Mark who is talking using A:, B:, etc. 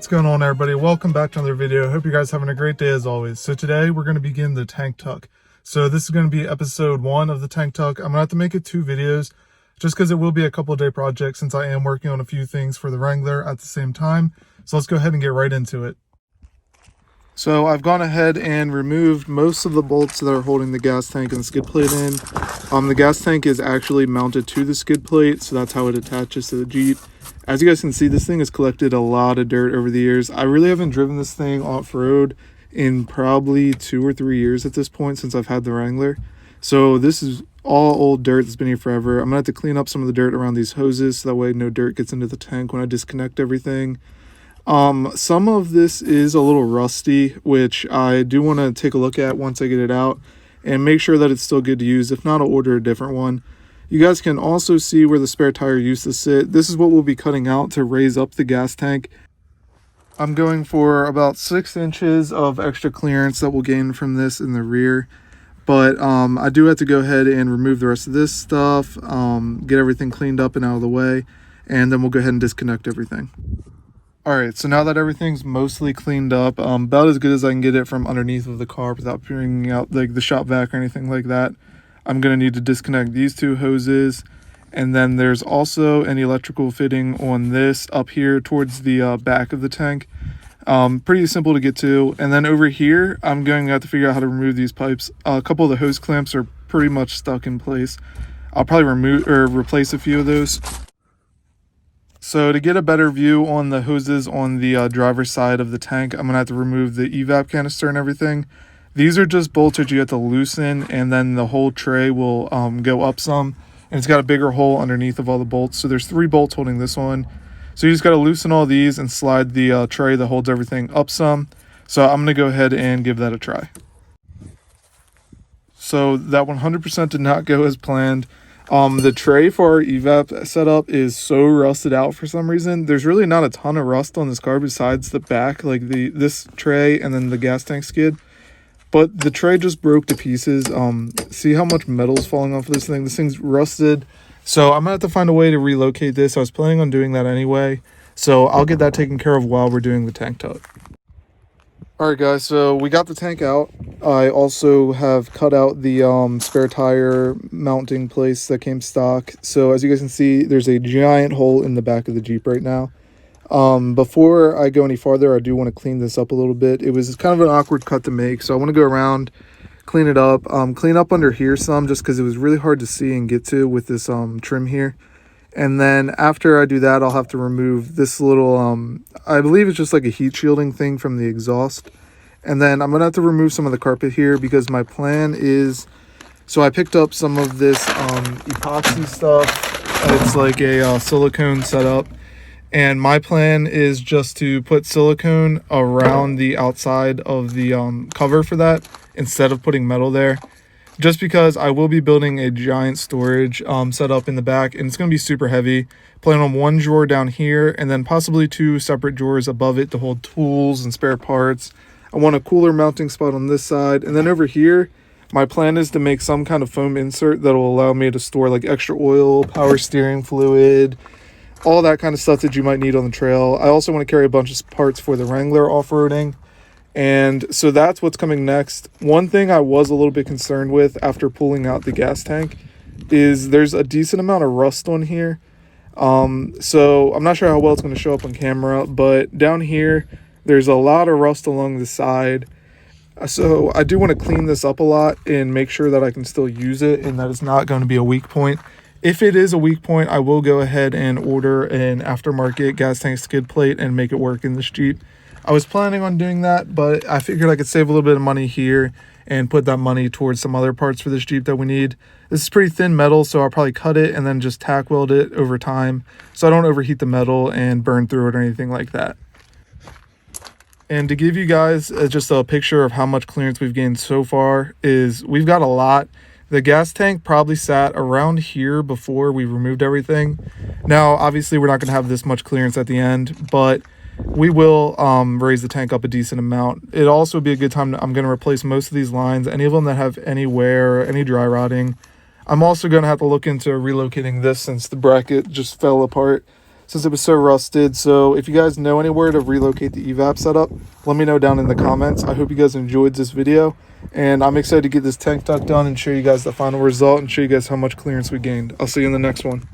A: What's going on, everybody? Welcome back to another video. Hope you guys are having a great day as always. So today we're going to begin the tank tuck. So this is going to be episode 1 of the tank tuck. I'm going to have to make it 2 videos just because it will be a couple day project since I am working on a few things for the Wrangler at the same time. So let's go ahead and get right into it. So I've gone ahead and removed most of the bolts that are holding the gas tank and the skid plate in. The gas tank is actually mounted to the skid plate, so that's how it attaches to the Jeep. As you guys can see, this thing has collected a lot of dirt over the years. I really haven't driven this thing off-road in probably 2 or 3 years at this point since I've had the Wrangler. So this is all old dirt that's been here forever. I'm gonna have to clean up some of the dirt around these hoses so that way no dirt gets into the tank when I disconnect everything. Some of this is a little rusty, which I do want to take a look at once I get it out and make sure that it's still good to use. If not, I'll order a different one. You guys can also see where the spare tire used to sit. This is what we'll be cutting out to raise up the gas tank. I'm going for about 6 inches of extra clearance that we'll gain from this in the rear. But I do have to go ahead and remove the rest of this stuff, get everything cleaned up and out of the way, and then we'll go ahead and disconnect everything. Alright, so now that everything's mostly cleaned up, about as good as I can get it from underneath of the car without bringing out like the shop vac or anything like that, I'm going to need to disconnect these 2 hoses. And then there's also an electrical fitting on this up here towards the back of the tank. Pretty simple to get to. And then over here, I'm going to have to figure out how to remove these pipes. A couple of the hose clamps are pretty much stuck in place. I'll probably replace a few of those. So to get a better view on the hoses on the driver's side of the tank, I'm going to have to remove the evap canister and everything. These are just bolts that you have to loosen, and then the whole tray will go up some. And it's got a bigger hole underneath of all the bolts. So there's 3 bolts holding this one. So you just got to loosen all these and slide the tray that holds everything up some. So I'm going to go ahead and give that a try. So that 100% did not go as planned. The tray for our evap setup is so rusted out for some reason. There's really not a ton of rust on this car besides the back, like this tray and then the gas tank skid. But the tray just broke to pieces. See how much metal's falling off of this thing? This thing's rusted. So I'm gonna have to find a way to relocate this. I was planning on doing that anyway. So I'll get that taken care of while we're doing the tank tuck. Alright guys, so we got the tank out. I also have cut out the spare tire mounting place that came stock. So as you guys can see, there's a giant hole in the back of the Jeep right now. Before I go any farther, I do want to clean this up a little bit. It was kind of an awkward cut to make, so I want to go around, clean it up, clean up under here some just because it was really hard to see and get to with this trim here. And then after I do that, I'll have to remove this little, I believe it's just like a heat shielding thing from the exhaust. And then I'm going to have to remove some of the carpet here because my plan is, so I picked up some of this epoxy stuff. It's like a silicone setup. And my plan is just to put silicone around the outside of the cover for that instead of putting metal there. Just because I will be building a giant storage setup in the back, and it's going to be super heavy. Plan on 1 drawer down here and then possibly 2 separate drawers above it to hold tools and spare parts. I want a cooler mounting spot on this side. And then over here, my plan is to make some kind of foam insert that will allow me to store like extra oil, power steering fluid, all that kind of stuff that you might need on the trail. I also want to carry a bunch of parts for the Wrangler off-roading. And so that's what's coming next. One thing I was a little bit concerned with after pulling out the gas tank is there's a decent amount of rust on here. So I'm not sure how well it's going to show up on camera, but down here, there's a lot of rust along the side. So I do want to clean this up a lot and make sure that I can still use it and that it's not going to be a weak point. If it is a weak point, I will go ahead and order an aftermarket gas tank skid plate and make it work in this Jeep. I was planning on doing that, but I figured I could save a little bit of money here and put that money towards some other parts for this Jeep that we need. This is pretty thin metal, so I'll probably cut it and then just tack weld it over time so I don't overheat the metal and burn through it or anything like that. And to give you guys just a picture of how much clearance we've gained so far is we've got a lot. The gas tank probably sat around here before we removed everything. Now, obviously, we're not going to have this much clearance at the end, but we will raise the tank up a decent amount. It'll also be a good time. I'm going to replace most of these lines, any of them that have any wear, any dry rotting. I'm also going to have to look into relocating this since the bracket just fell apart. since it was so rusted. So if you guys know anywhere to relocate the evap setup, let me know down in the comments. I hope you guys enjoyed this video, and I'm excited to get this tank duct done and show you guys the final result and show you guys how much clearance we gained. I'll see you in the next one.